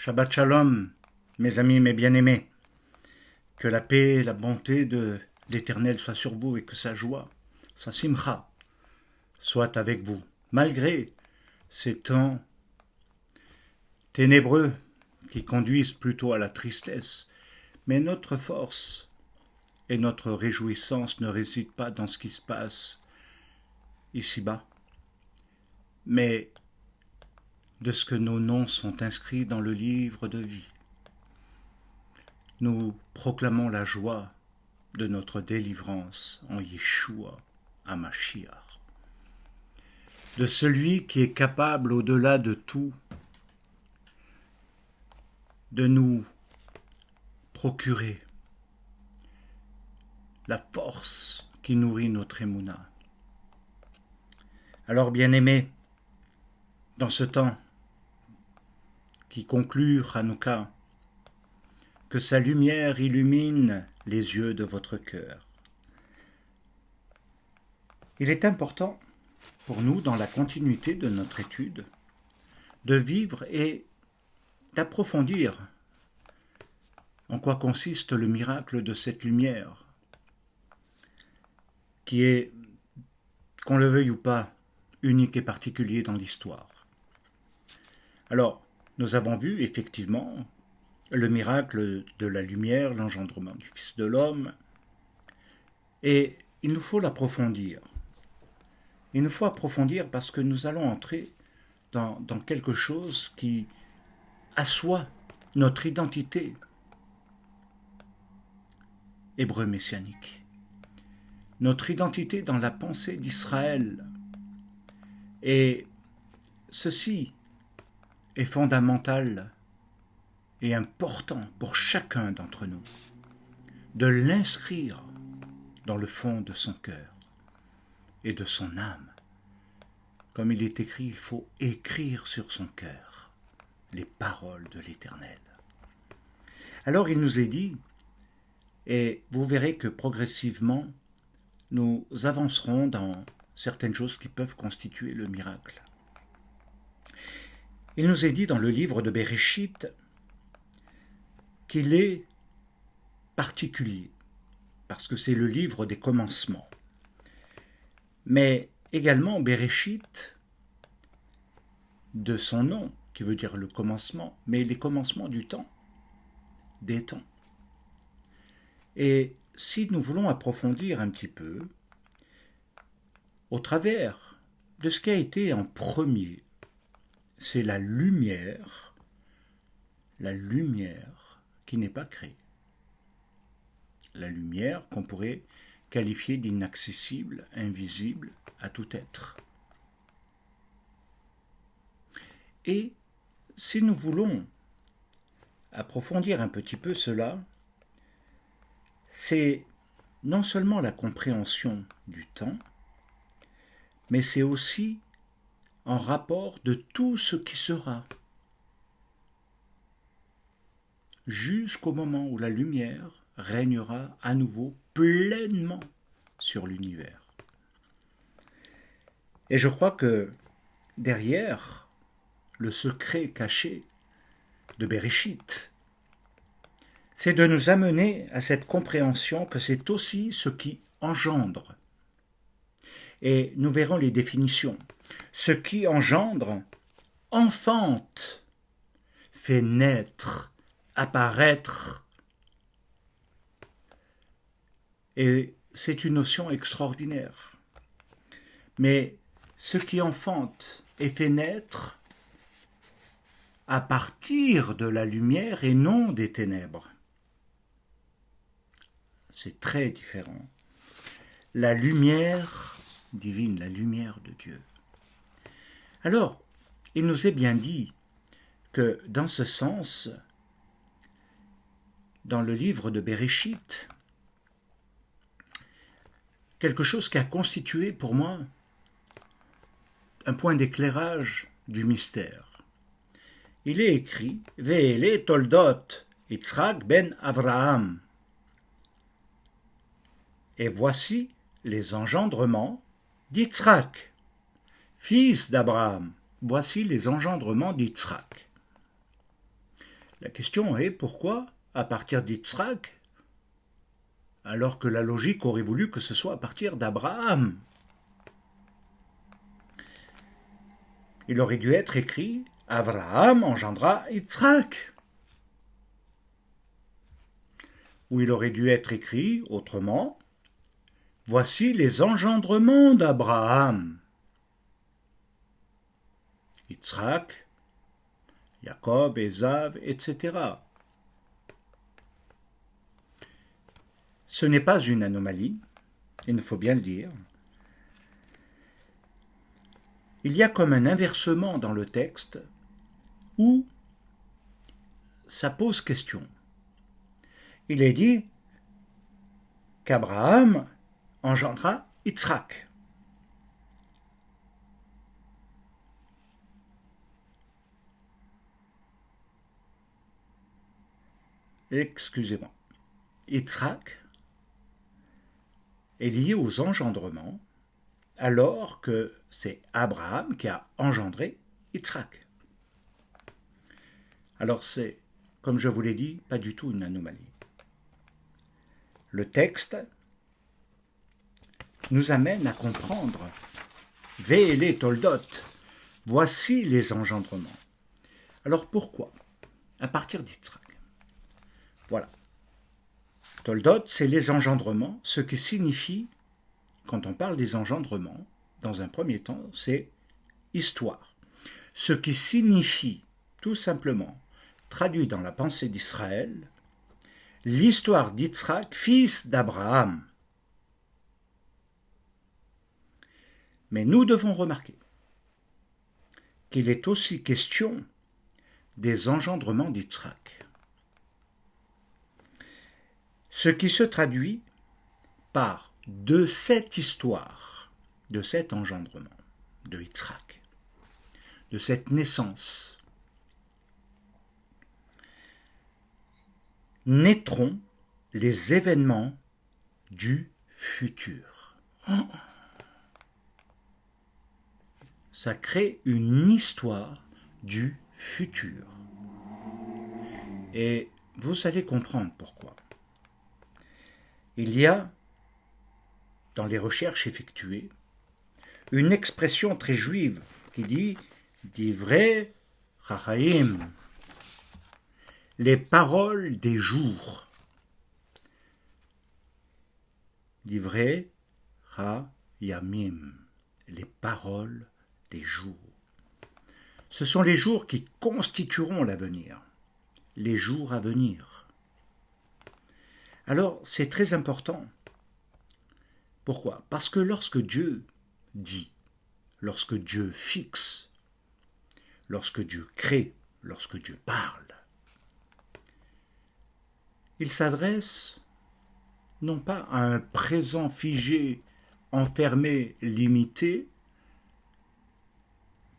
Shabbat Shalom, mes amis, mes bien-aimés. Que la paix, la bonté de l'Éternel soit sur vous et que sa joie, sa simcha, soit avec vous, malgré ces temps ténébreux qui conduisent plutôt à la tristesse. Mais notre force et notre réjouissance ne résident pas dans ce qui se passe ici-bas, mais de ce que nos noms sont inscrits dans le livre de vie. Nous proclamons la joie de notre délivrance en Yeshua HaMashiach, de celui qui est capable au-delà de tout de nous procurer la force qui nourrit notre émouna. Alors, bien-aimés, dans ce temps qui conclut Hanouka, que sa lumière illumine les yeux de votre cœur. Il est important pour nous, dans la continuité de notre étude, de vivre et d'approfondir en quoi consiste le miracle de cette lumière, qui est, qu'on le veuille ou pas, unique et particulier dans l'histoire. Alors, nous avons vu effectivement le miracle de la lumière, l'engendrement du Fils de l'homme, et il nous faut l'approfondir. Il nous faut approfondir parce que nous allons entrer dans quelque chose qui assoit notre identité hébreu messianique, notre identité dans la pensée d'Israël. Et ceci est fondamental et important pour chacun d'entre nous, de l'inscrire dans le fond de son cœur et de son âme. Comme il est écrit, il faut écrire sur son cœur les paroles de l'Éternel. Alors il nous est dit, et vous verrez que progressivement, nous avancerons dans certaines choses qui peuvent constituer le miracle. Il nous est dit dans le livre de Bereshit qu'il est particulier, parce que c'est le livre des commencements. Mais également Bereshit, de son nom, qui veut dire le commencement, mais les commencements du temps, des temps. Et si nous voulons approfondir un petit peu, au travers de ce qui a été en premier, c'est la lumière qui n'est pas créée. La lumière qu'on pourrait qualifier d'inaccessible, invisible à tout être. Et si nous voulons approfondir un petit peu cela, c'est non seulement la compréhension du temps, mais c'est aussi en rapport de tout ce qui sera, jusqu'au moment où la lumière régnera à nouveau pleinement sur l'univers. Et je crois que derrière le secret caché de Bereshit, c'est de nous amener à cette compréhension que c'est aussi ce qui engendre. Et nous verrons les définitions. Ce qui engendre, enfante, fait naître, apparaître. Et c'est une notion extraordinaire. Mais ce qui enfante et fait naître à partir de la lumière et non des ténèbres. C'est très différent. La lumière divine, la lumière de Dieu. Alors, il nous est bien dit que dans ce sens, dans le livre de Bereshit, quelque chose qui a constitué pour moi un point d'éclairage du mystère. Il est écrit « Ve'ele toldot Yitzhak ben Avraham » et voici les engendrements d'Yitzhak, fils d'Abraham. Voici les engendrements d'Yitzhak. La question est pourquoi à partir d'Yitzhak, alors que la logique aurait voulu que ce soit à partir d'Abraham? Il aurait dû être écrit Abraham engendra Yitzhak. Ou il aurait dû être écrit autrement, voici les engendrements d'Abraham. Yitzhak, Jacob, Ésav, etc. Ce n'est pas une anomalie, il faut bien le dire. Il y a comme un inversement dans le texte où ça pose question. Il est dit qu'Abraham engendra Yitzhak. Excusez-moi. Yitzhak est lié aux engendrements, alors que c'est Abraham qui a engendré Yitzhak. Alors c'est, comme je vous l'ai dit, pas du tout une anomalie. Le texte nous amène à comprendre Ve'ele Toldot, voici les engendrements. Alors pourquoi? À partir d'Yitzhak. Voilà. Toldot, c'est les engendrements, ce qui signifie, quand on parle des engendrements, dans un premier temps, c'est histoire. Ce qui signifie, tout simplement, traduit dans la pensée d'Israël, l'histoire d'Yitzhak, fils d'Abraham. Mais nous devons remarquer qu'il est aussi question des engendrements d'Yitzhak. Ce qui se traduit par de cette histoire, de cet engendrement de Yitzhak, de cette naissance, naîtront les événements du futur. Ça crée une histoire du futur. Et vous allez comprendre pourquoi. Il y a, dans les recherches effectuées, une expression très juive qui dit « Divrei Chachaim », les paroles des jours. Divrei Chayamim, les paroles des jours. Ce sont les jours qui constitueront l'avenir, les jours à venir. Alors, c'est très important. Pourquoi? Parce que lorsque Dieu dit, lorsque Dieu fixe, lorsque Dieu crée, lorsque Dieu parle, il s'adresse non pas à un présent figé, enfermé, limité,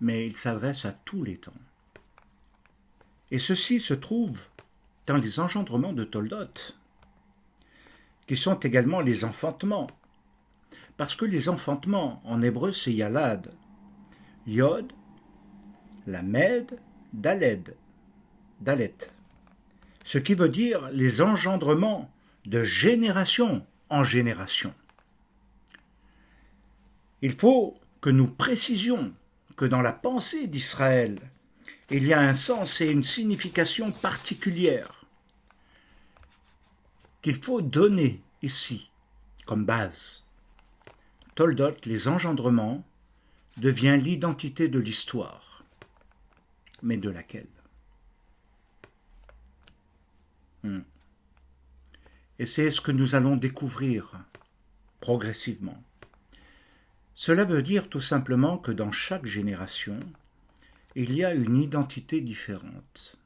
mais il s'adresse à tous les temps. Et ceci se trouve dans les engendrements de Toldot, qui sont également les enfantements. Parce que les enfantements, en hébreu, c'est Yalad. Yod, Lamed, Daled, Dalet. Ce qui veut dire les engendrements de génération en génération. Il faut que nous précisions que dans la pensée d'Israël, il y a un sens et une signification particulière qu'il faut donner ici comme base. Toldot, les engendrements, devient l'identité de l'histoire. Mais de laquelle? Et c'est ce que nous allons découvrir progressivement. Cela veut dire tout simplement que dans chaque génération, il y a une identité différente.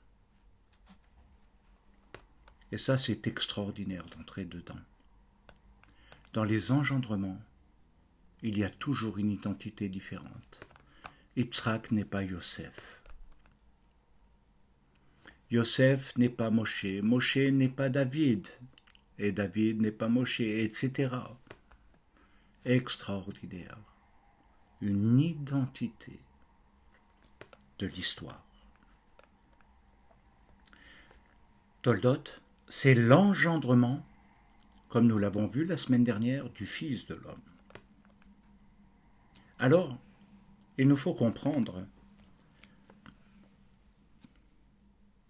Et ça, c'est extraordinaire d'entrer dedans. Dans les engendrements, il y a toujours une identité différente. Yitzhak n'est pas Yosef. Yosef n'est pas Moshe. Moshe n'est pas David. Et David n'est pas Moshe, etc. Extraordinaire. Une identité de l'histoire. Toldot, c'est l'engendrement, comme nous l'avons vu la semaine dernière, du Fils de l'homme. Alors, il nous faut comprendre,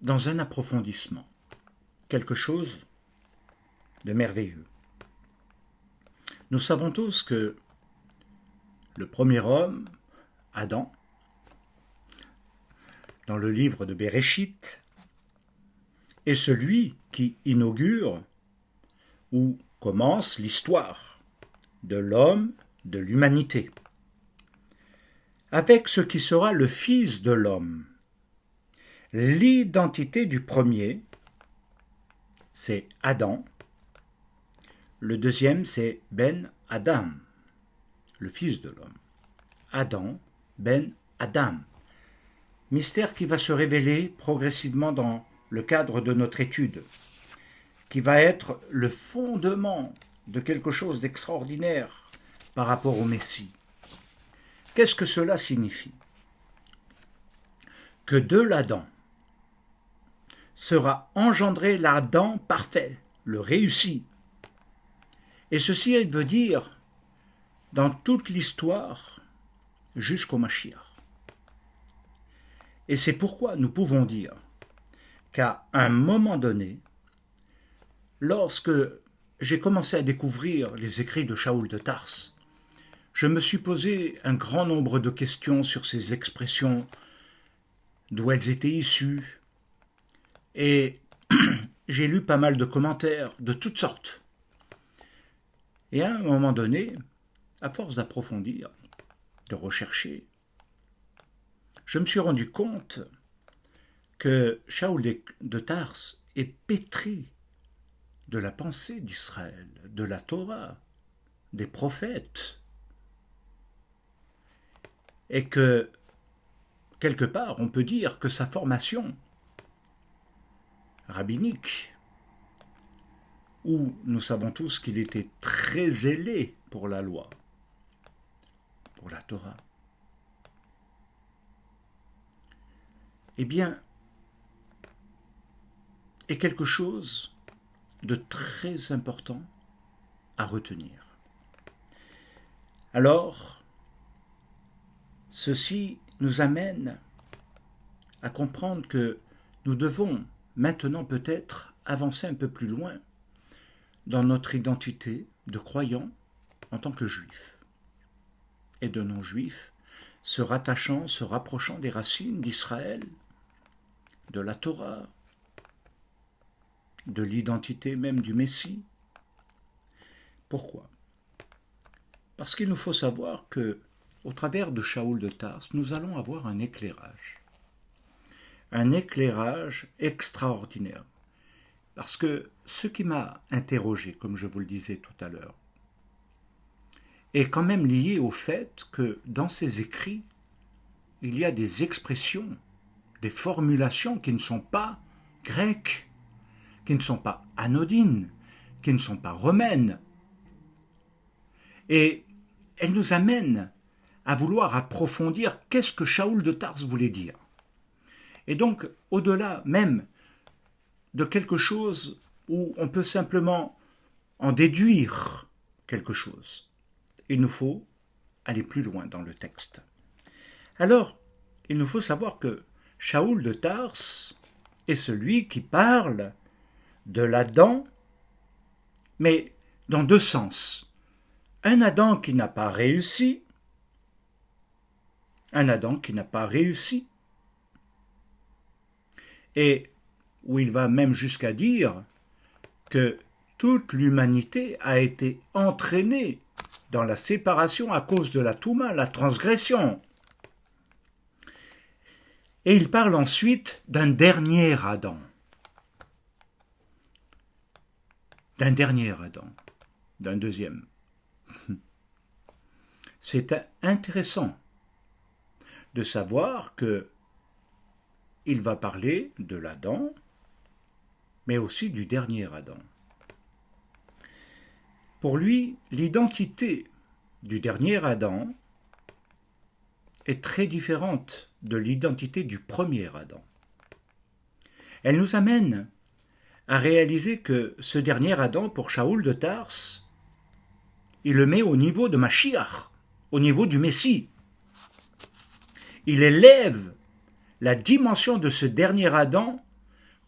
dans un approfondissement, quelque chose de merveilleux. Nous savons tous que le premier homme, Adam, dans le livre de Béréchit, est celui qui inaugure ou commence l'histoire de l'homme, de l'humanité, avec ce qui sera le Fils de l'homme. L'identité du premier, c'est Adam. Le deuxième, c'est Ben Adam, le fils de l'homme. Adam, Ben Adam. Mystère qui va se révéler progressivement dans le cadre de notre étude, qui va être le fondement de quelque chose d'extraordinaire par rapport au Messie. Qu'est-ce que cela signifie? Que de l'Adam sera engendré l'Adam parfait, le réussi. Et ceci veut dire, dans toute l'histoire, jusqu'au Mashiach. Et c'est pourquoi nous pouvons dire qu'à un moment donné, lorsque j'ai commencé à découvrir les écrits de Shaoul de Tars, je me suis posé un grand nombre de questions sur ces expressions, d'où elles étaient issues, et j'ai lu pas mal de commentaires de toutes sortes. Et à un moment donné, à force d'approfondir, de rechercher, je me suis rendu compte que Shaoul de Tars est pétri de la pensée d'Israël, de la Torah, des prophètes, et que, quelque part, on peut dire que sa formation rabbinique, où nous savons tous qu'il était très zélé pour la loi, pour la Torah, eh bien, est quelque chose de très important à retenir. Alors, ceci nous amène à comprendre que nous devons maintenant peut-être avancer un peu plus loin dans notre identité de croyants en tant que juifs et de non-juifs, se rattachant, se rapprochant des racines d'Israël, de la Torah, de l'identité même du Messie. Pourquoi? Parce qu'il nous faut savoir que, au travers de Shaoul de Tars, nous allons avoir un éclairage extraordinaire. Parce que ce qui m'a interrogé, comme je vous le disais tout à l'heure, est quand même lié au fait que dans ces écrits, il y a des expressions, des formulations qui ne sont pas grecques, qui ne sont pas anodines, qui ne sont pas romaines. Et elles nous amènent à vouloir approfondir qu'est-ce que Shaoul de Tars voulait dire. Et donc, au-delà même de quelque chose où on peut simplement en déduire quelque chose, il nous faut aller plus loin dans le texte. Alors, il nous faut savoir que Shaoul de Tars est celui qui parle de l'Adam, mais dans deux sens. Un Adam qui n'a pas réussi, un Adam qui n'a pas réussi, et où il va même jusqu'à dire que toute l'humanité a été entraînée dans la séparation à cause de la Touma, la transgression. Et il parle ensuite d'un dernier Adam. D'un dernier Adam. D'un deuxième. C'est intéressant de savoir que il va parler de l'Adam, mais aussi du dernier Adam. Pour lui, l'identité du dernier Adam est très différente de l'identité du premier Adam. Elle nous amène a réalisé que ce dernier Adam, pour Shaoul de Tars, il le met au niveau de Mashiach, au niveau du Messie. Il élève la dimension de ce dernier Adam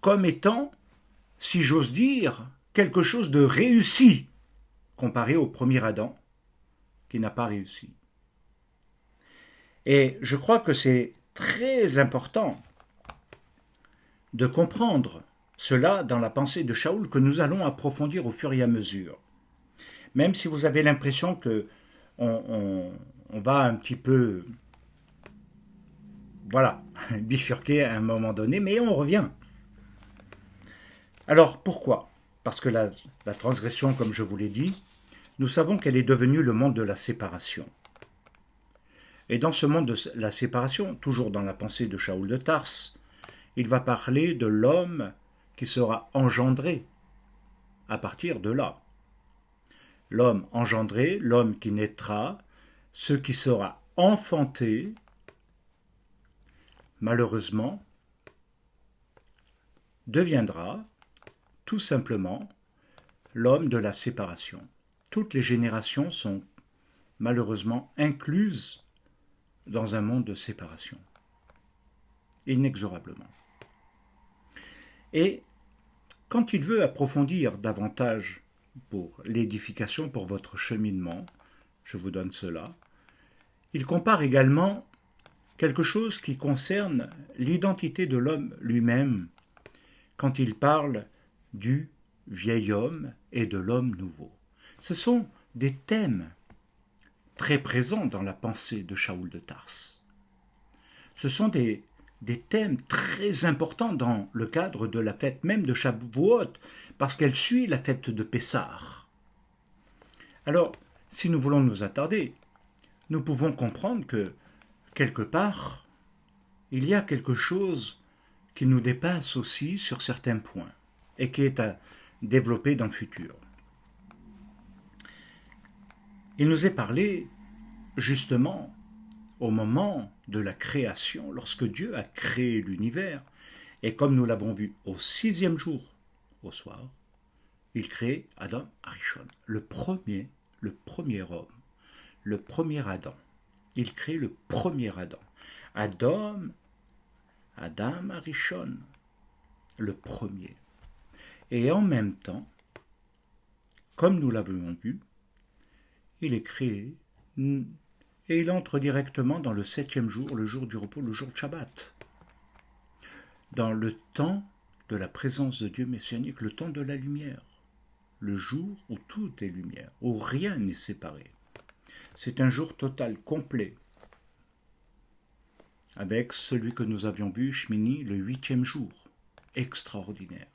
comme étant, si j'ose dire, quelque chose de réussi, comparé au premier Adam, qui n'a pas réussi. Et je crois que c'est très important de comprendre cela dans la pensée de Shaoul que nous allons approfondir au fur et à mesure. Même si vous avez l'impression que on va un petit peu, voilà, bifurquer à un moment donné, mais on revient. Alors pourquoi? Parce que la transgression, comme je vous l'ai dit, nous savons qu'elle est devenue le monde de la séparation. Et dans ce monde de la séparation, toujours dans la pensée de Shaoul de Tars, il va parler de l'homme qui sera engendré à partir de là. L'homme engendré, l'homme qui naîtra, ce qui sera enfanté, malheureusement, deviendra tout simplement l'homme de la séparation. Toutes les générations sont malheureusement incluses dans un monde de séparation, inexorablement. Et quand il veut approfondir davantage pour l'édification, pour votre cheminement, je vous donne cela, il compare également quelque chose qui concerne l'identité de l'homme lui-même quand il parle du vieil homme et de l'homme nouveau. Ce sont des thèmes très présents dans la pensée de Shaoul de Tars. Ce sont des thèmes très importants dans le cadre de la fête même de Shavuot, parce qu'elle suit la fête de Pessah. Alors, si nous voulons nous attarder, nous pouvons comprendre que, quelque part, il y a quelque chose qui nous dépasse aussi sur certains points, et qui est à développer dans le futur. Il nous est parlé, justement, au moment de la création, lorsque Dieu a créé l'univers, et comme nous l'avons vu au 6e jour, au soir, il crée Adam Arishon, le premier homme, le premier Adam. Il crée le premier Adam. Adam Arishon, le premier. Et en même temps, comme nous l'avons vu, il est créé et il entre directement dans le 7e jour, le jour du repos, le jour de Shabbat. Dans le temps de la présence de Dieu messianique, le temps de la lumière, le jour où tout est lumière, où rien n'est séparé. C'est un jour total, complet, avec celui que nous avions vu, Shmini, le 8e jour, extraordinaire.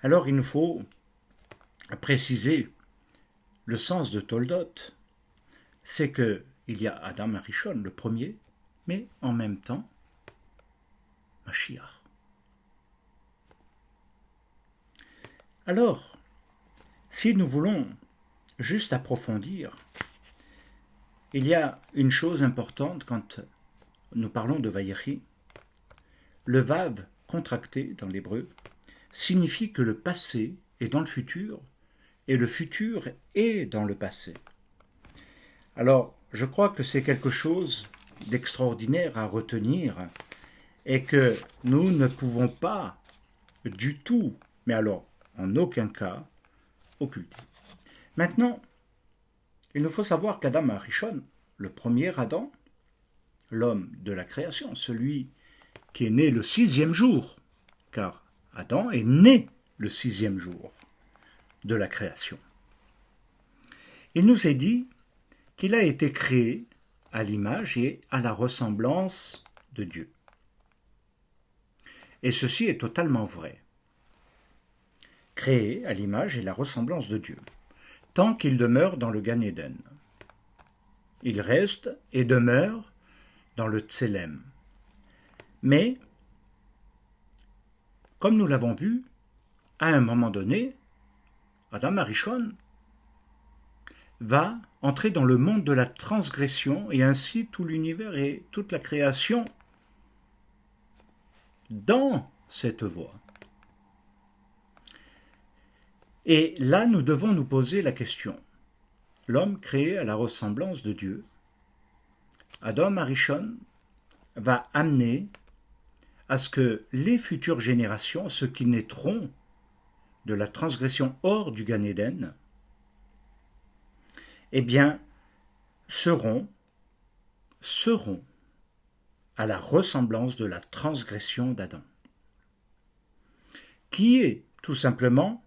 Alors il nous faut préciser le sens de Toldot, c'est qu'il y a Adam Arishon, le premier, mais en même temps, Mashiach. Alors, si nous voulons juste approfondir, il y a une chose importante quand nous parlons de Vayechi. Le Vav contracté dans l'hébreu signifie que le passé est dans le futur et le futur est dans le passé. Alors, je crois que c'est quelque chose d'extraordinaire à retenir et que nous ne pouvons pas du tout, mais alors en aucun cas, occulter. Maintenant, il nous faut savoir qu'Adam Arishon, le premier Adam, l'homme de la création, celui qui est né le 6e jour, car Adam est né le 6e jour de la création. Il nous est dit qu'il a été créé à l'image et à la ressemblance de Dieu. Et ceci est totalement vrai. Créé à l'image et la ressemblance de Dieu, tant qu'il demeure dans le Gan Eden. Il reste et demeure dans le Tselem. Mais, comme nous l'avons vu, à un moment donné, Adam Arishon va entrer dans le monde de la transgression et ainsi tout l'univers et toute la création dans cette voie. Et là, nous devons nous poser la question. L'homme créé à la ressemblance de Dieu, Adam Arishon, va amener à ce que les futures générations, ceux qui naîtront de la transgression hors du Gan Éden, eh bien, seront à la ressemblance de la transgression d'Adam, qui est tout simplement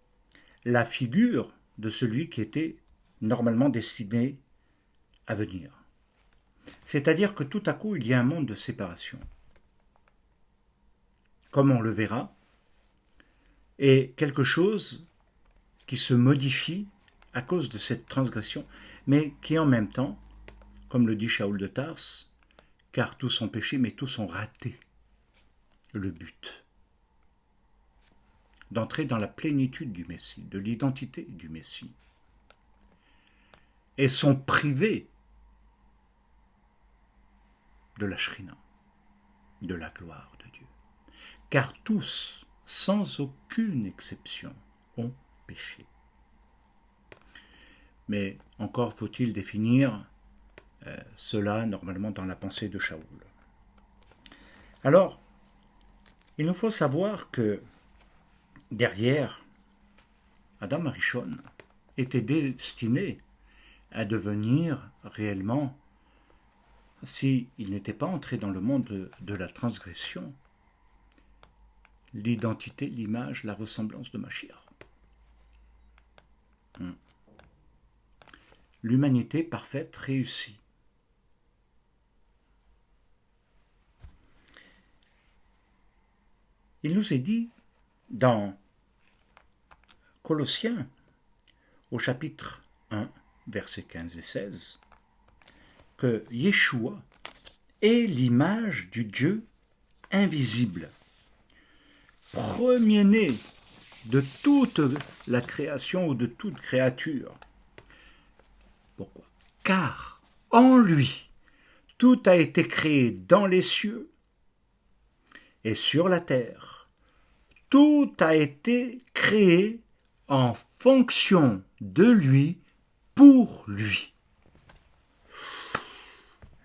la figure de celui qui était normalement destiné à venir. C'est-à-dire que tout à coup, il y a un monde de séparation, comme on le verra, et quelque chose qui se modifie à cause de cette transgression, mais qui en même temps, comme le dit Shaoul de Tars, car tous ont péché, mais tous ont raté le but d'entrer dans la plénitude du Messie, de l'identité du Messie, et sont privés de la Shrina, de la gloire de Dieu. Car tous, sans aucune exception, ont péché. Mais encore faut-il définir cela normalement dans la pensée de Shaoul. Alors, il nous faut savoir que derrière, Adam Arishon était destiné à devenir réellement, s'il n'était pas entré dans le monde de la transgression, l'identité, l'image, la ressemblance de Mashiach. L'humanité parfaite réussit. Il nous est dit dans Colossiens, au chapitre 1, versets 15 et 16, que Yeshua est l'image du Dieu invisible, premier-né de toute la création ou de toute créature. Pourquoi? Car en lui, tout a été créé dans les cieux et sur la terre. Tout a été créé en fonction de lui, pour lui.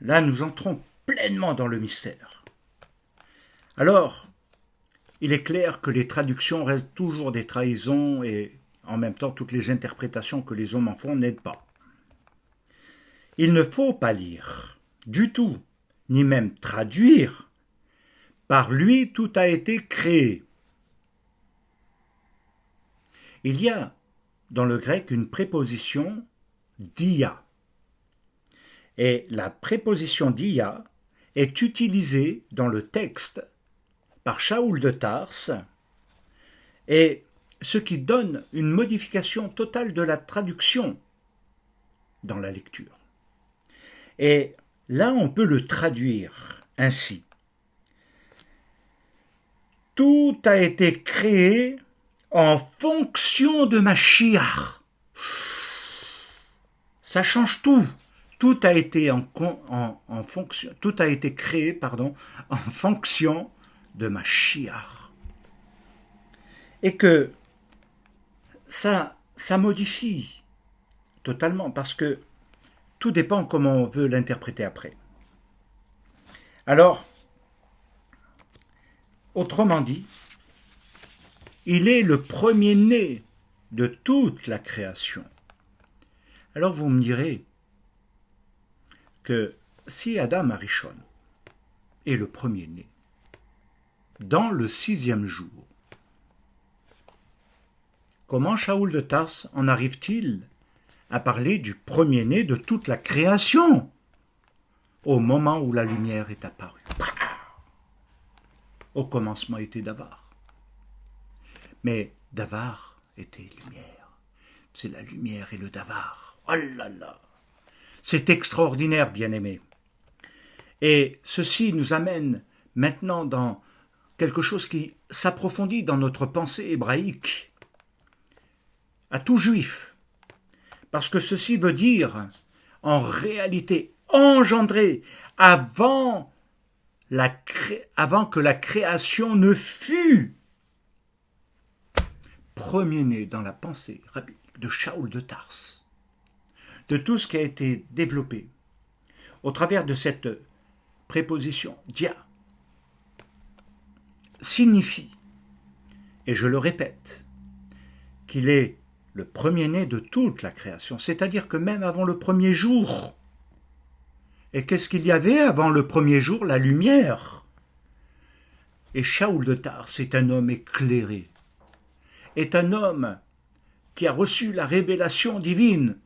Là, nous entrons pleinement dans le mystère. Alors, il est clair que les traductions restent toujours des trahisons et en même temps toutes les interprétations que les hommes en font n'aident pas. Il ne faut pas lire du tout, ni même traduire. Par lui, tout a été créé. Il y a dans le grec une préposition dia. Et la préposition dia est utilisée dans le texte par Shaoul de Tars, et ce qui donne une modification totale de la traduction dans la lecture. Et là, on peut le traduire ainsi. Tout a été créé en fonction de Mashiach. Ça change tout. Tout a été tout a été créé, en fonction de Mashiach. Et que ça modifie totalement, parce que tout dépend comment on veut l'interpréter après. Alors, autrement dit, il est le premier-né de toute la création. Alors vous me direz que si Adam Arishon est le premier-né, dans le 6e jour, comment Shaoul de Tars en arrive-t-il à parler du premier-né de toute la création au moment où la lumière est apparue? Au commencement était Davar. Mais Davar était lumière. C'est la lumière et le Davar. Oh là là! C'est extraordinaire, bien-aimés. Et ceci nous amène maintenant dans quelque chose qui s'approfondit dans notre pensée hébraïque, à tout juif. Parce que ceci veut dire, en réalité, engendré avant que la création ne fût. premier-né dans la pensée rabbinique de Shaoul de Tarse, de tout ce qui a été développé au travers de cette préposition dia, signifie, et je le répète, qu'il est le premier-né de toute la création, c'est-à-dire que même avant le premier jour. Et qu'est-ce qu'il y avait avant le premier jour? La lumière. Et Shaoul de Tarse est un homme éclairé, est un homme qui a reçu la révélation divine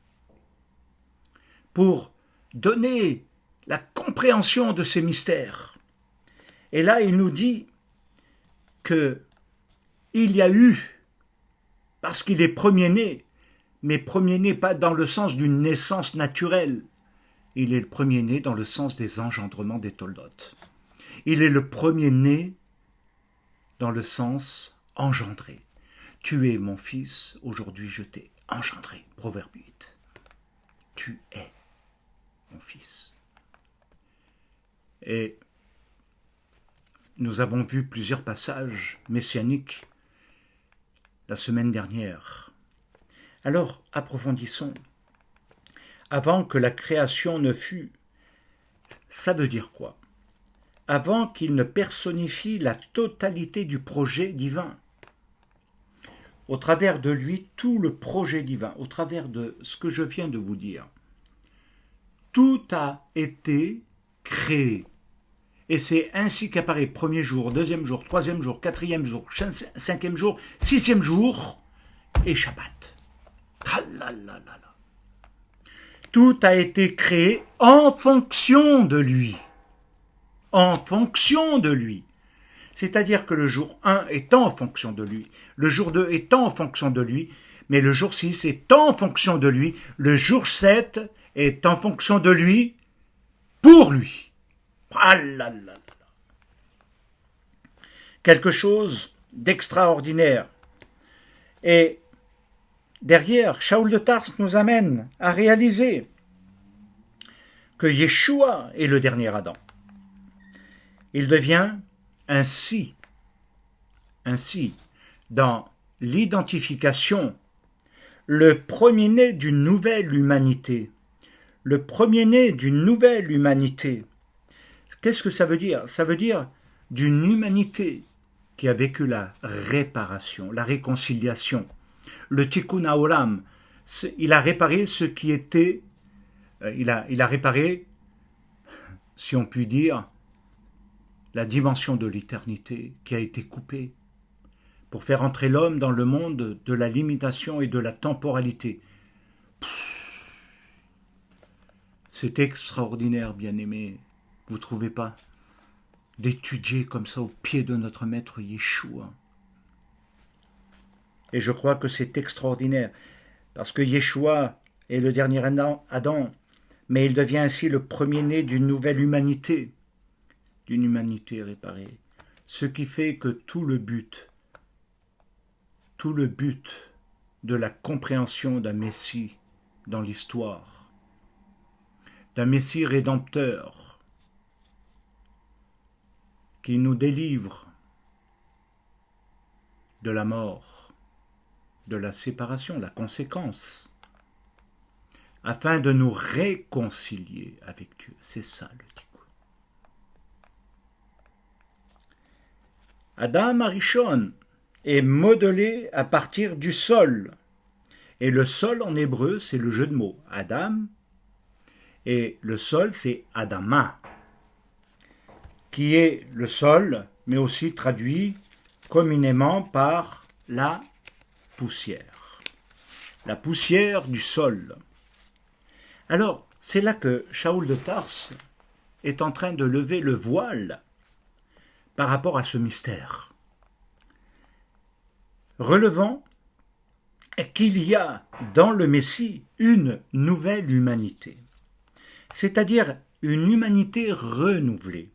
pour donner la compréhension de ces mystères. Et là, il nous dit que il y a eu, parce qu'il est premier-né, mais premier-né pas dans le sens d'une naissance naturelle, il est le premier-né dans le sens des engendrements des Toldotes. Il est le premier-né dans le sens engendré. Tu es mon fils, aujourd'hui je t'ai engendré. Proverbe 8. Tu es mon fils. Et nous avons vu plusieurs passages messianiques la semaine dernière. Alors, approfondissons. Avant que la création ne fût, ça veut dire quoi? Avant qu'il ne personnifie la totalité du projet divin. Au travers de lui, tout le projet divin, au travers de ce que je viens de vous dire, tout a été créé. Et c'est ainsi qu'apparaît premier jour, deuxième jour, troisième jour, quatrième jour, cinquième jour, sixième jour et Shabbat. Tout a été créé en fonction de lui. En fonction de lui. C'est-à-dire que le jour 1 est en fonction de lui, le jour 2 est en fonction de lui, mais le jour 6 est en fonction de lui, le jour 7 est en fonction de lui, pour lui. Ah là là là. Quelque chose d'extraordinaire. Et derrière, Shaoul de Tarse nous amène à réaliser que Yeshua est le dernier Adam. Il devient ainsi, dans l'identification, le premier-né d'une nouvelle humanité. Le premier-né d'une nouvelle humanité. Qu'est-ce que ça veut dire? Ça veut dire d'une humanité qui a vécu la réparation, la réconciliation. Le Tikkun Haolam, il a réparé ce qui était, il a réparé, si on peut dire, la dimension de l'éternité qui a été coupée pour faire entrer l'homme dans le monde de la limitation et de la temporalité. C'est extraordinaire, bien-aimés, vous ne trouvez pas, d'étudier comme ça au pied de notre maître Yeshua. Et je crois que c'est extraordinaire, parce que Yeshua est le dernier Adam, mais il devient ainsi le premier-né d'une nouvelle humanité, d'une humanité réparée. Ce qui fait que tout le but de la compréhension d'un Messie dans l'histoire, d'un Messie rédempteur, qui nous délivre de la mort, de la séparation, la conséquence, afin de nous réconcilier avec Dieu. C'est ça le tikkun. Adam Arishon est modelé à partir du sol. Et le sol en hébreu, c'est le jeu de mots. Adam, et le sol, c'est Adama, qui est le sol, mais aussi traduit communément par la poussière. La poussière du sol. Alors, c'est là que Shaoul de Tarse est en train de lever le voile par rapport à ce mystère. Relevant qu'il y a dans le Messie une nouvelle humanité, c'est-à-dire une humanité renouvelée,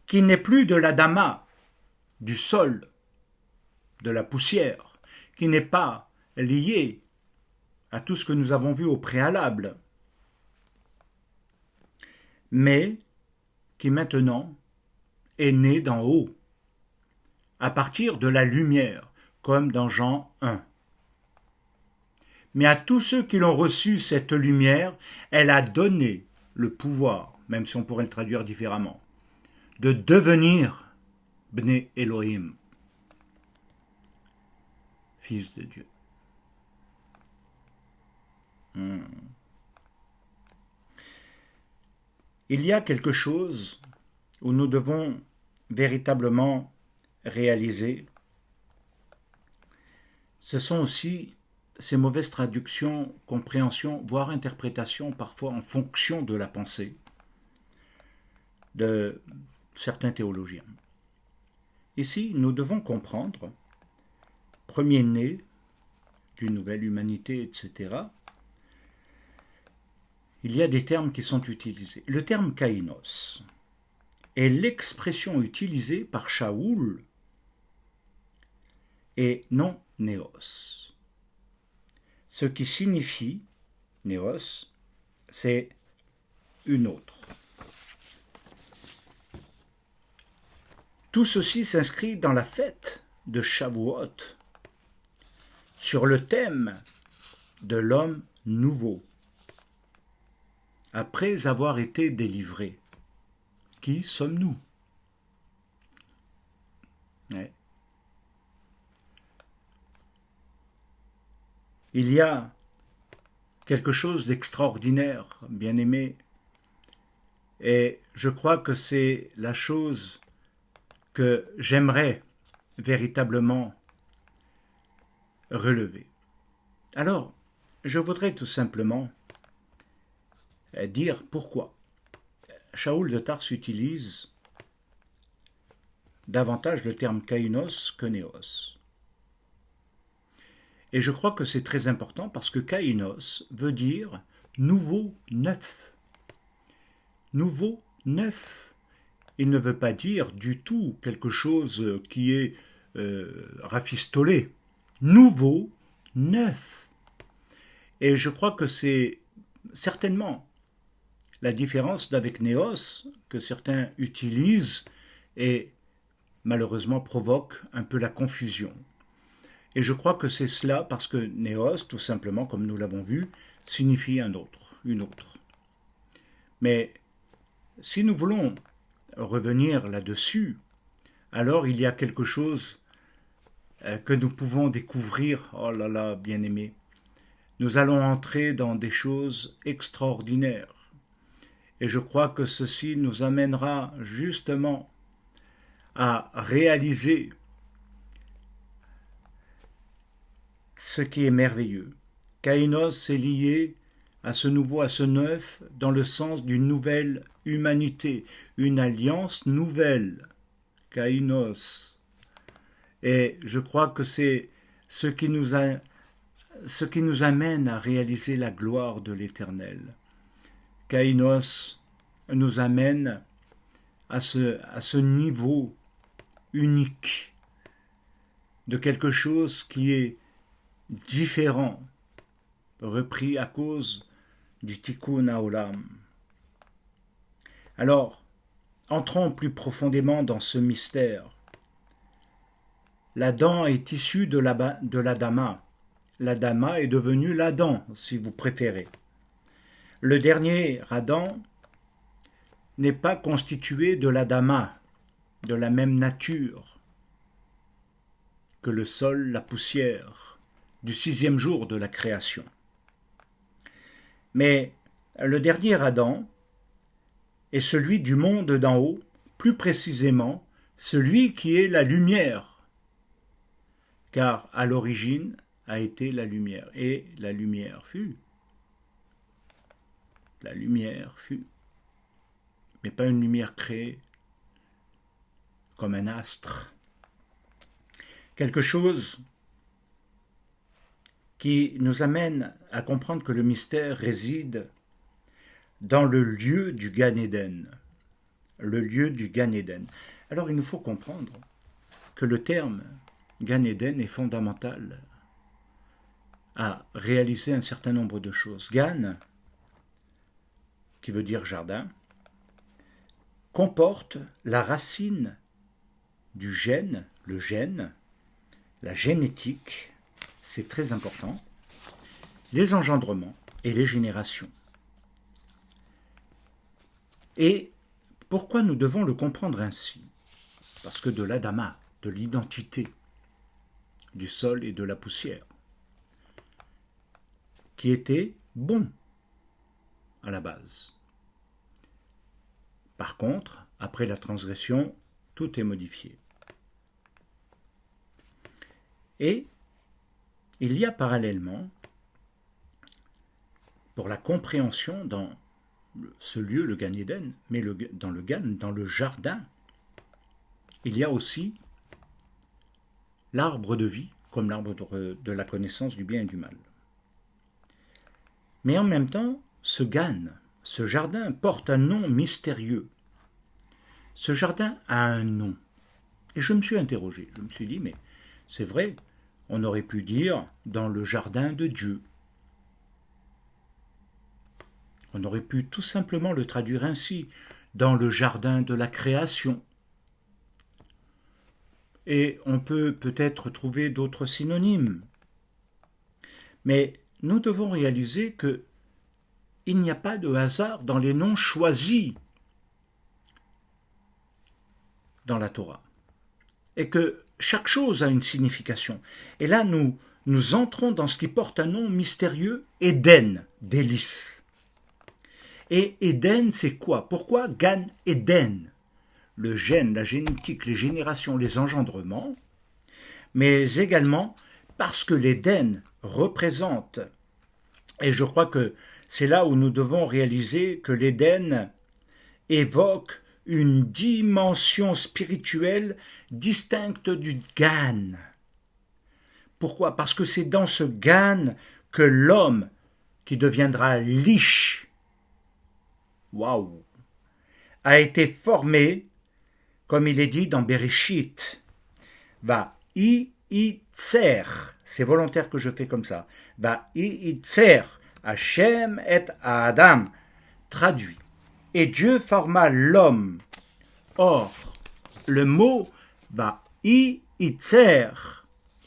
qui n'est plus de l'Adama, du sol, de la poussière, qui n'est pas liée à tout ce que nous avons vu au préalable, mais qui maintenant est née d'en haut, à partir de la lumière, comme dans Jean 1. Mais à tous ceux qui l'ont reçu cette lumière, elle a donné le pouvoir, même si on pourrait le traduire différemment, de devenir Bnei Elohim, fils de Dieu. Il y a quelque chose où nous devons véritablement réaliser. Ce sont aussi ces mauvaises traductions, compréhensions, voire interprétations parfois en fonction de la pensée de certains théologiens. Ici, nous devons comprendre, premier-né d'une nouvelle humanité, etc., il y a des termes qui sont utilisés. Le terme kainos est l'expression utilisée par Shaoul et non néos. Ce qui signifie, néos, c'est une autre. Tout ceci s'inscrit dans la fête de Shavuot, sur le thème de l'homme nouveau, après avoir été délivré. Qui sommes-nous? Ouais. Il y a quelque chose d'extraordinaire, bien-aimé, et je crois que c'est la chose que j'aimerais véritablement relever. Alors, je voudrais tout simplement dire pourquoi Shaoul de Tars utilise davantage le terme kainos que néos. Et je crois que c'est très important parce que kainos veut dire nouveau, neuf. Nouveau, neuf. Il ne veut pas dire du tout quelque chose qui est rafistolé. Nouveau, neuf. Et je crois que c'est certainement la différence d'avec néos que certains utilisent et malheureusement provoque un peu la confusion. Et je crois que c'est cela parce que néos, tout simplement, comme nous l'avons vu, signifie un autre, une autre. Mais si nous voulons revenir là-dessus, alors il y a quelque chose que nous pouvons découvrir. Oh là là, bien-aimé, nous allons entrer dans des choses extraordinaires. Et je crois que ceci nous amènera justement à réaliser ce qui est merveilleux. Kainos est lié à ce nouveau, à ce neuf, dans le sens d'une nouvelle humanité, une alliance nouvelle. Kainos. Et je crois que c'est ce qui nous amène à réaliser la gloire de l'Éternel. Kainos nous amène à ce niveau unique de quelque chose qui est différent, repris à cause du Tikkun Haolam. Alors, entrons plus profondément dans ce mystère. L'Adam est issu de l'Adama. L'Adama est devenu l'Adam, si vous préférez. Le dernier Adam n'est pas constitué de l'Adama, de la même nature que le sol, la poussière, du 6e jour de la création. Mais le dernier Adam est celui du monde d'en haut, plus précisément celui qui est la lumière, car à l'origine a été la lumière, et la lumière fut. La lumière fut, mais pas une lumière créée comme un astre. Quelque chose qui nous amène à comprendre que le mystère réside dans le lieu du Gan Eden. Le lieu du Gan Eden. Alors il nous faut comprendre que le terme Gan Eden est fondamental à réaliser un certain nombre de choses. Gan, qui veut dire jardin, comporte la racine du gène, le gène, la génétique, c'est très important, les engendrements et les générations. Et pourquoi nous devons le comprendre ainsi? Parce que de l'Adama, de l'identité du sol et de la poussière, qui était bon à la base. Par contre, après la transgression, tout est modifié. Et il y a parallèlement, pour la compréhension dans ce lieu, le Gan Eden, mais dans le jardin, il y a aussi l'arbre de vie, comme l'arbre de la connaissance du bien et du mal. Mais en même temps, ce Gan, ce jardin porte un nom mystérieux. Ce jardin a un nom. Et je me suis interrogé, je me suis dit, mais c'est vrai, on aurait pu dire dans le jardin de Dieu. On aurait pu tout simplement le traduire ainsi, dans le jardin de la création. Et on peut peut-être trouver d'autres synonymes. Mais nous devons réaliser que il n'y a pas de hasard dans les noms choisis dans la Torah. Et que chaque chose a une signification. Et là, nous entrons dans ce qui porte un nom mystérieux, Éden, délice. Et Éden, c'est quoi? Pourquoi Gan Éden? Le gène, la génétique, les générations, les engendrements, mais également parce que l'Éden représente, et je crois que c'est là où nous devons réaliser que l'Éden évoque une dimension spirituelle distincte du Gan. Pourquoi? Parce que c'est dans ce Gan que l'homme, qui deviendra l'Ish, waouh, a été formé, comme il est dit dans Bereshit, va itzer, c'est volontaire que je fais comme ça, va itzer, Hashem et Adam, traduit. Et Dieu forma l'homme. Or, le mot va itzer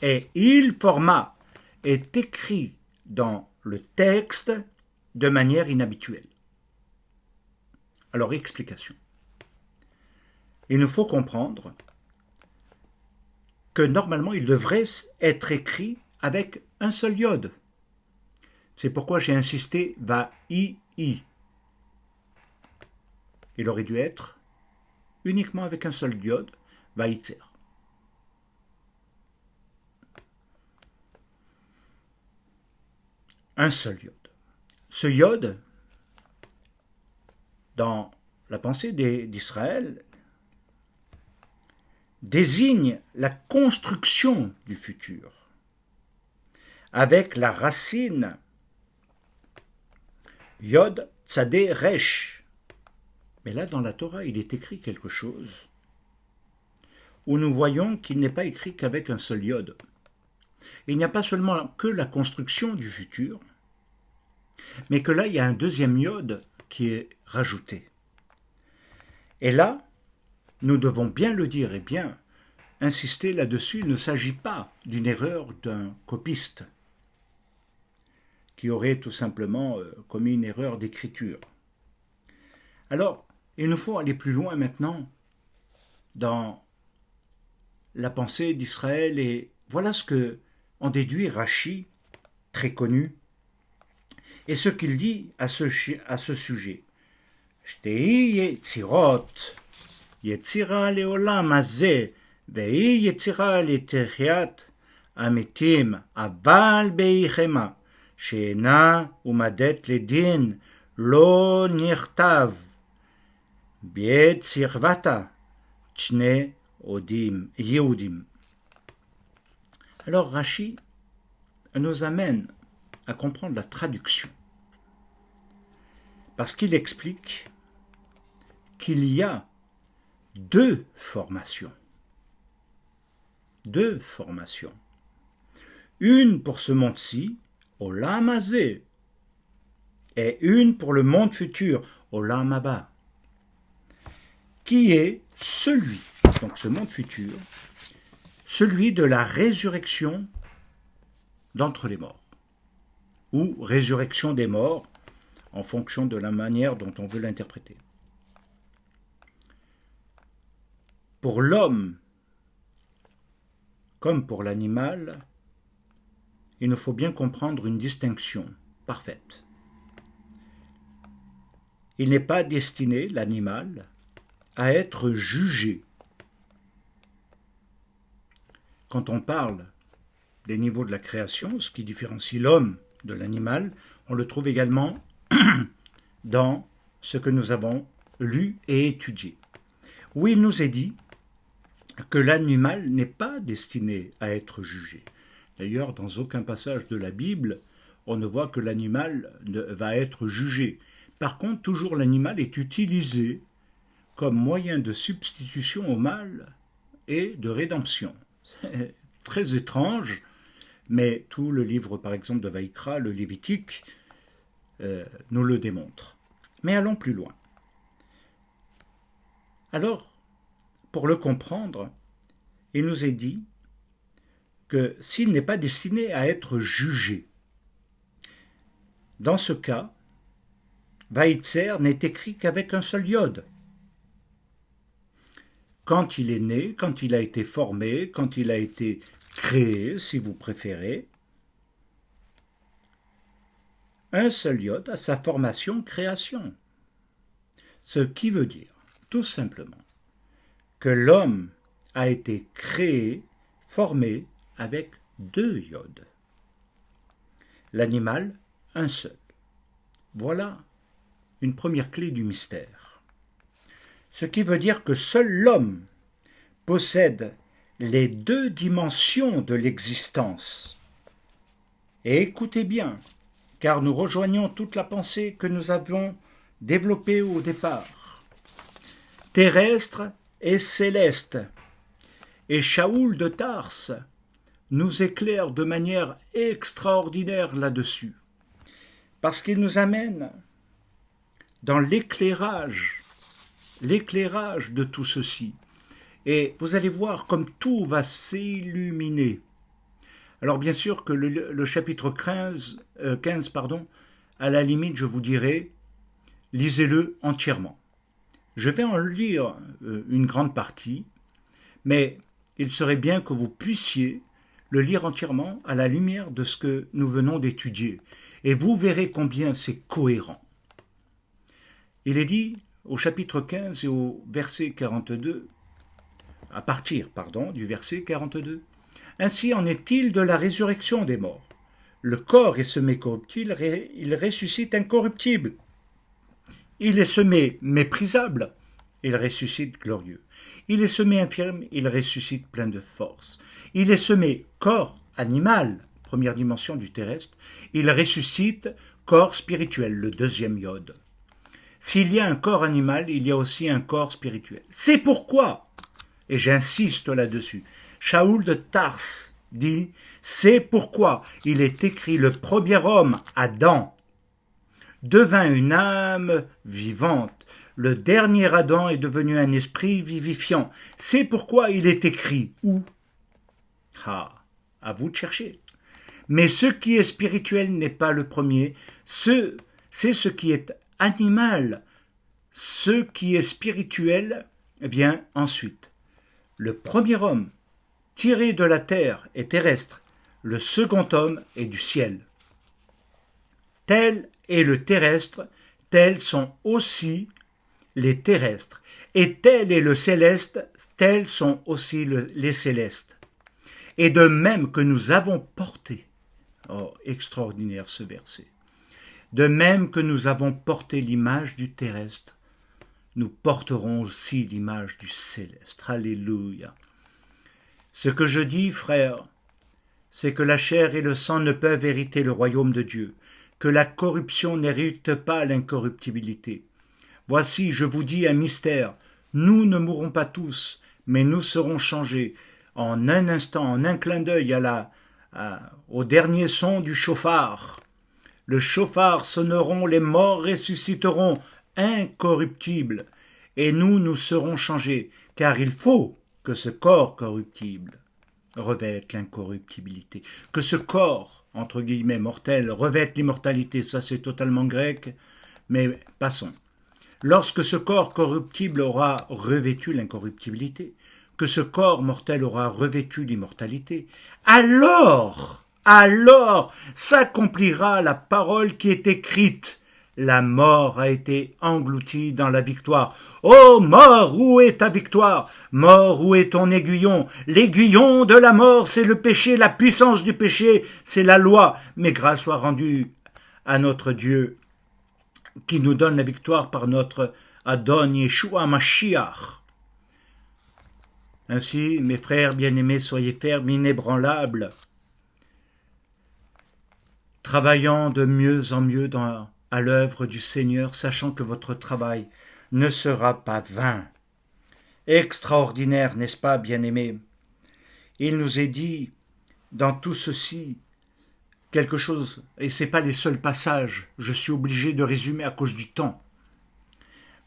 et il forma est écrit dans le texte de manière inhabituelle. Alors, explication. Il nous faut comprendre que normalement, il devrait être écrit avec un seul iode. C'est pourquoi j'ai insisté va i. Il aurait dû être uniquement avec un seul iode, va itzer. Un seul iode. Ce iode, dans la pensée d'Israël, désigne la construction du futur, avec la racine Yod Tzadé Resh. Mais là, dans la Torah, il est écrit quelque chose où nous voyons qu'il n'est pas écrit qu'avec un seul Yod. Il n'y a pas seulement que la construction du futur, mais que là, il y a un deuxième Yod qui est rajouté. Et là, nous devons bien le dire et bien insister là-dessus, il ne s'agit pas d'une erreur d'un copiste qui aurait tout simplement commis une erreur d'écriture. Alors, il nous faut aller plus loin maintenant dans la pensée d'Israël et voilà ce que en déduit Rashi, très connu, et ce qu'il dit à ce sujet. Shtei yetzirot, yetzira leolam hazeh, vehi yetzira letechiat ametim, aval beichema, she'ena umadet ledin, lo nirtav, bi'etzirvata, tshne odim, yehudim. Alors Rashi nous amène à comprendre la traduction. Parce qu'il explique qu'il y a deux formations. Deux formations. Une pour ce monde-ci, Olam Hazeh, et une pour le monde futur, Olam Haba, qui est celui, donc ce monde futur, celui de la résurrection d'entre les morts, ou résurrection des morts, en fonction de la manière dont on veut l'interpréter. Pour l'homme, comme pour l'animal, il nous faut bien comprendre une distinction parfaite. Il n'est pas destiné, l'animal, à être jugé. Quand on parle des niveaux de la création, ce qui différencie l'homme de l'animal, on le trouve également dans ce que nous avons lu et étudié, où il nous est dit que l'animal n'est pas destiné à être jugé. D'ailleurs, dans aucun passage de la Bible, on ne voit que l'animal va être jugé. Par contre, toujours l'animal est utilisé comme moyen de substitution au mal et de rédemption. C'est très étrange, mais tout le livre, par exemple, de Vaïkra, le Lévitique, nous le démontre. Mais allons plus loin. Alors, pour le comprendre, il nous est dit que s'il n'est pas destiné à être jugé, dans ce cas, Vaïtzer n'est écrit qu'avec un seul yod. Quand il est né, quand il a été formé, quand il a été créé, si vous préférez, un seul yod à sa formation-création. Ce qui veut dire, tout simplement, que l'homme a été créé, formé avec 2 yods. L'animal, un seul. Voilà une première clé du mystère. Ce qui veut dire que seul l'homme possède les 2 dimensions de l'existence. Et écoutez bien, car nous rejoignons toute la pensée que nous avions développée au départ. Terrestre et céleste. Et Shaoul de Tarse nous éclaire de manière extraordinaire là-dessus, parce qu'il nous amène dans l'éclairage de tout ceci. Et vous allez voir comme tout va s'illuminer. Alors bien sûr que le chapitre 15, à la limite, je vous dirais, lisez-le entièrement. Je vais en lire une grande partie, mais il serait bien que vous puissiez le lire entièrement à la lumière de ce que nous venons d'étudier. Et vous verrez combien c'est cohérent. Il est dit au chapitre 15 et au verset 42, à partir, du verset 42. Ainsi en est-il de la résurrection des morts. Le corps est semé corruptible, il ressuscite incorruptible. Il est semé méprisable, il ressuscite glorieux. Il est semé infirme, il ressuscite plein de force. Il est semé corps animal, première dimension du terrestre, il ressuscite corps spirituel, le 2e yod. S'il y a un corps animal, il y a aussi un corps spirituel. C'est pourquoi, et j'insiste là-dessus, Shaoul de Tarse dit, c'est pourquoi il est écrit le premier homme, Adam, devint une âme vivante. Le dernier Adam est devenu un esprit vivifiant. C'est pourquoi il est écrit où? À vous de chercher. Mais ce qui est spirituel n'est pas le premier. C'est ce qui est animal. Ce qui est spirituel vient ensuite. Le premier homme, tiré de la terre, est terrestre. Le second homme est du ciel. Tel est le terrestre, tels sont aussi les terrestres. Et tel est le céleste, tels sont aussi les célestes. Et de même que nous avons porté, extraordinaire ce verset, de même que nous avons porté l'image du terrestre, nous porterons aussi l'image du céleste. Alléluia. Ce que je dis, frères, c'est que la chair et le sang ne peuvent hériter le royaume de Dieu, que la corruption n'hérite pas l'incorruptibilité. Voici, je vous dis un mystère, nous ne mourrons pas tous, mais nous serons changés en un instant, en un clin d'œil au dernier son du chauffard. Le chauffard sonneront, les morts ressusciteront, incorruptibles, et nous serons changés, car il faut que ce corps corruptible revête l'incorruptibilité, que ce corps, entre guillemets, mortel, revête l'immortalité. Ça, c'est totalement grec, mais passons. Lorsque ce corps corruptible aura revêtu l'incorruptibilité, que ce corps mortel aura revêtu l'immortalité, alors s'accomplira la parole qui est écrite. La mort a été engloutie dans la victoire. Ô mort, où est ta victoire? Mort, où est ton aiguillon? L'aiguillon de la mort, c'est le péché, la puissance du péché, c'est la loi. Mais grâce soit rendue à notre Dieu qui nous donne la victoire par notre Adon Yeshua Mashiach. Ainsi, mes frères bien-aimés, soyez fermes, inébranlables, travaillant de mieux en mieux à l'œuvre du Seigneur, sachant que votre travail ne sera pas vain. Extraordinaire, n'est-ce pas, bien-aimés? Il nous est dit dans tout ceci quelque chose, et ce n'est pas les seuls passages, je suis obligé de résumer à cause du temps.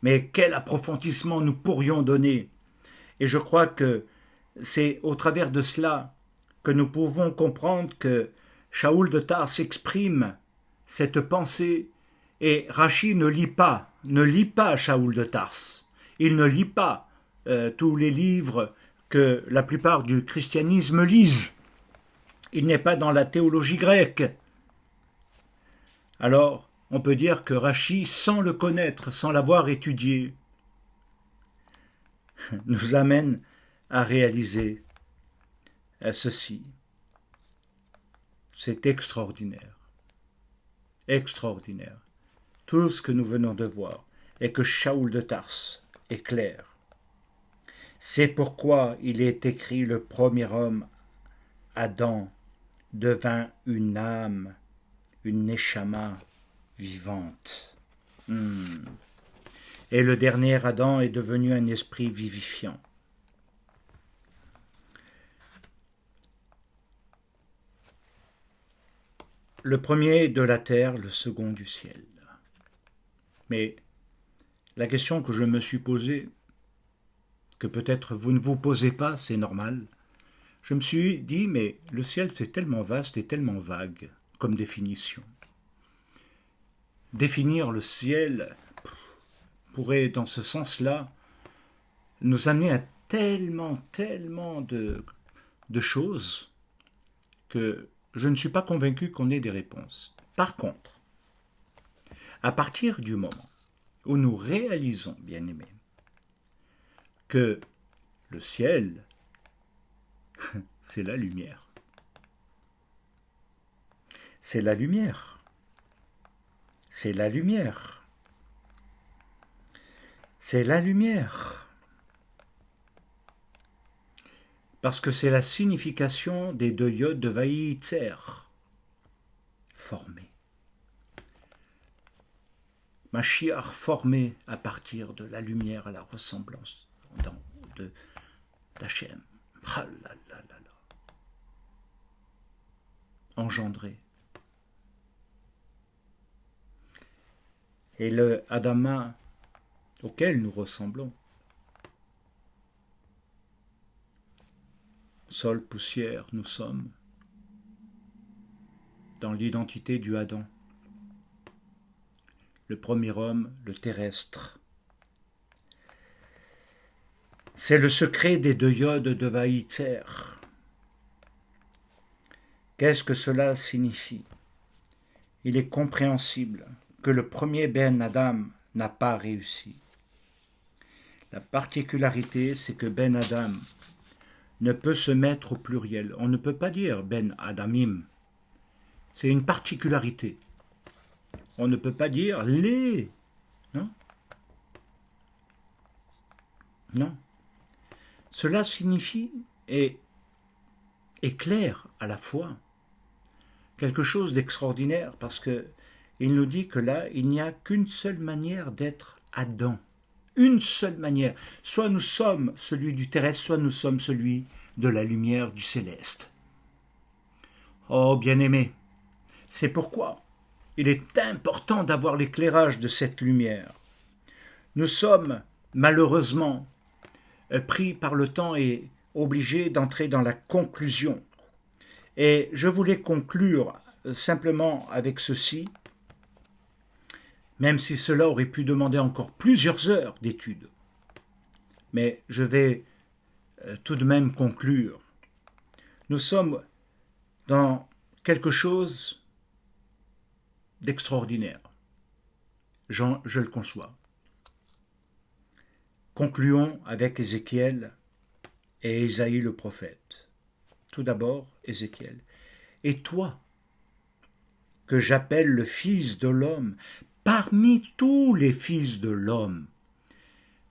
Mais quel approfondissement nous pourrions donner? Et je crois que c'est au travers de cela que nous pouvons comprendre que Shaoul de Tars exprime cette pensée et Rachi ne lit pas Shaoul de Tars. Il ne lit pas tous les livres que la plupart du christianisme lisent. Il n'est pas dans la théologie grecque. Alors, on peut dire que Rachi, sans le connaître, sans l'avoir étudié, nous amène à réaliser ceci. C'est extraordinaire. Extraordinaire. Tout ce que nous venons de voir est que Shaoul de Tars est clair. C'est pourquoi il est écrit le premier homme, Adam, devint une âme, une neshama vivante. Et le dernier Adam est devenu un esprit vivifiant. Le premier de la terre, le second du ciel. Mais la question que je me suis posée, que peut-être vous ne vous posez pas, c'est normal, je me suis dit, mais le ciel c'est tellement vaste et tellement vague comme définition. Définir le ciel pourrait, dans ce sens-là, nous amener à tellement de choses que je ne suis pas convaincu qu'on ait des réponses. Par contre, à partir du moment où nous réalisons, bien-aimés, que le ciel, c'est la lumière. C'est la lumière. C'est la lumière. C'est la lumière. Parce que c'est la signification des deux yods de Vaïtzer, formés. Mashiach formé à partir de la lumière à la ressemblance d'Hachem. Ah là là là là. Engendré. Et le Adama auquel nous ressemblons, sol, poussière, nous sommes dans l'identité du Adam. Le premier homme, le terrestre. C'est le secret des deux yods de Vaïtzer. Qu'est-ce que cela signifie? Il est compréhensible que le premier Ben Adam n'a pas réussi. La particularité, c'est que Ben Adam ne peut se mettre au pluriel. On ne peut pas dire Ben Adamim. C'est une particularité. On ne peut pas dire les. Non. Non. Cela signifie et est clair à la fois quelque chose d'extraordinaire parce que il nous dit que là, il n'y a qu'une seule manière d'être Adam. Une seule manière. Soit nous sommes celui du terrestre, soit nous sommes celui de la lumière du céleste. Oh, bien-aimé, c'est pourquoi il est important d'avoir l'éclairage de cette lumière. Nous sommes, malheureusement, pris par le temps et obligé d'entrer dans la conclusion. Et je voulais conclure simplement avec ceci, même si cela aurait pu demander encore plusieurs heures d'études. Mais je vais tout de même conclure. Nous sommes dans quelque chose d'extraordinaire. Je le conçois. Concluons avec Ézéchiel et Ésaïe le prophète. Tout d'abord, Ézéchiel. Et toi, que j'appelle le Fils de l'homme, parmi tous les fils de l'homme.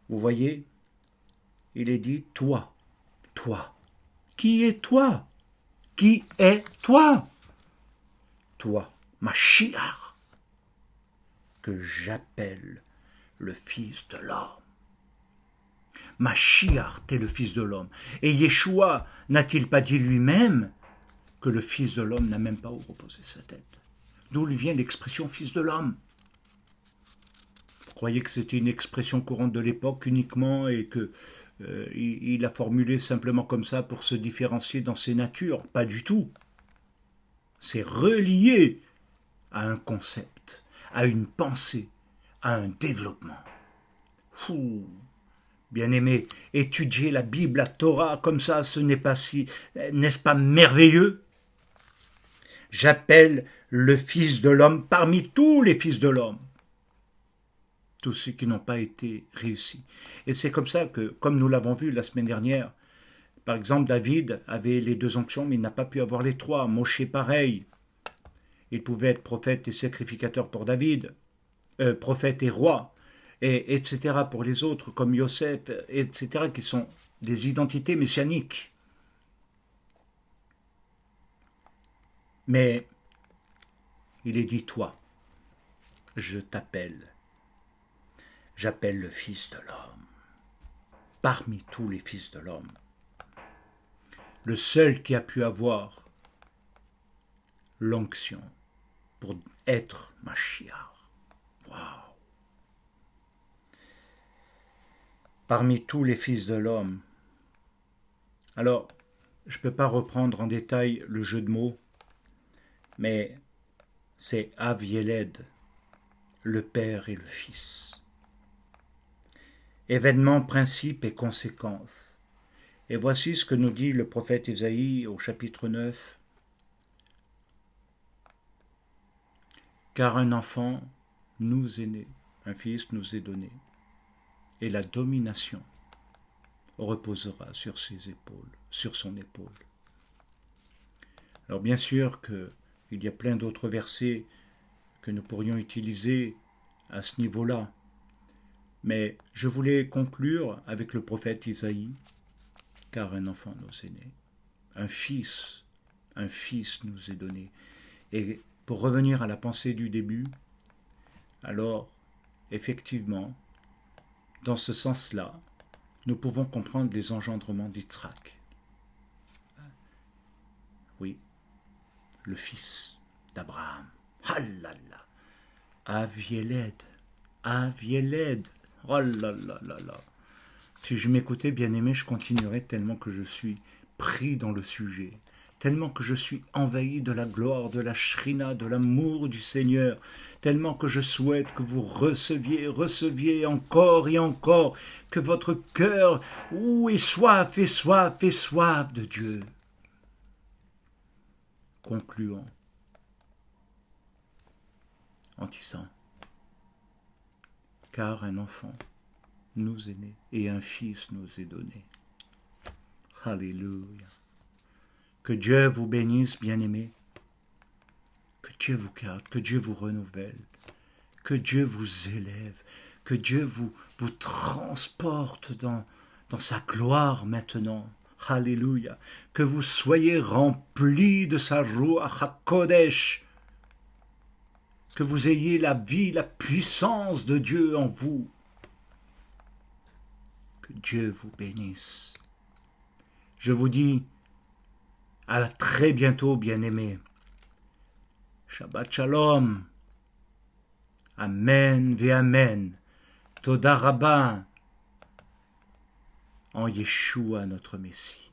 Vous voyez, il est dit toi, toi. Qui est toi? Qui est toi? Toi, Mashiach, que j'appelle le Fils de l'homme. Mashiach, t'es le Fils de l'homme. Et Yeshua n'a-t-il pas dit lui-même que le Fils de l'homme n'a même pas où reposer sa tête? D'où lui vient l'expression Fils de l'homme? Vous croyez que c'était une expression courante de l'époque uniquement et que il a formulé simplement comme ça pour se différencier dans ses natures? Pas du tout. C'est relié à un concept, à une pensée, à un développement. Fou. Bien-aimé, étudier la Bible, la Torah, comme ça, ce n'est pas si, n'est-ce pas merveilleux? J'appelle le Fils de l'homme parmi tous les fils de l'homme. Tous ceux qui n'ont pas été réussis. Et c'est comme ça que, comme nous l'avons vu la semaine dernière, par exemple, David avait les 2 onctions, mais il n'a pas pu avoir les 3. Moshe, pareil. Il pouvait être prophète et sacrificateur pour David, prophète et roi, et etc. pour les autres, comme Yosef, etc., qui sont des identités messianiques. Mais il est dit, toi, je t'appelle. J'appelle le Fils de l'homme. Parmi tous les fils de l'homme. Le seul qui a pu avoir l'onction pour être Mashiach. Waouh! Parmi tous les fils de l'homme. Alors, je ne peux pas reprendre en détail le jeu de mots, mais c'est Av Yeled, le Père et le Fils. Événement, principe et conséquence. Et voici ce que nous dit le prophète Ésaïe au chapitre 9. Car un enfant nous est né, un fils nous est donné, et la domination reposera sur ses épaules, sur son épaule. Alors bien sûr qu'il y a plein d'autres versets que nous pourrions utiliser à ce niveau-là, mais je voulais conclure avec le prophète Isaïe, car un enfant nous est né, un fils nous est donné. Et pour revenir à la pensée du début, alors effectivement, dans ce sens-là, nous pouvons comprendre les engendrements d'Yitzhak. Oui, le fils d'Abraham. Halala. Avieled. Avieled. Oh là là là là. Si je m'écoutais, bien-aimé, je continuerais tellement que je suis pris dans le sujet, tellement que je suis envahi de la gloire, de la shrina, de l'amour du Seigneur, tellement que je souhaite que vous receviez encore et encore, que votre cœur ait soif de Dieu. Concluons en disant, car un enfant nous est né et un fils nous est donné. Alléluia. Que Dieu vous bénisse, bien-aimés. Que Dieu vous garde, que Dieu vous renouvelle, que Dieu vous élève, que Dieu vous transporte dans sa gloire maintenant. Alléluia. Que vous soyez remplis de sa Ruach HaKodesh. Que vous ayez la vie, la puissance de Dieu en vous. Que Dieu vous bénisse. Je vous dis à très bientôt, bien-aimés. Shabbat Shalom. Amen ve Amen. Toda Rabba. En Yeshua notre Messie.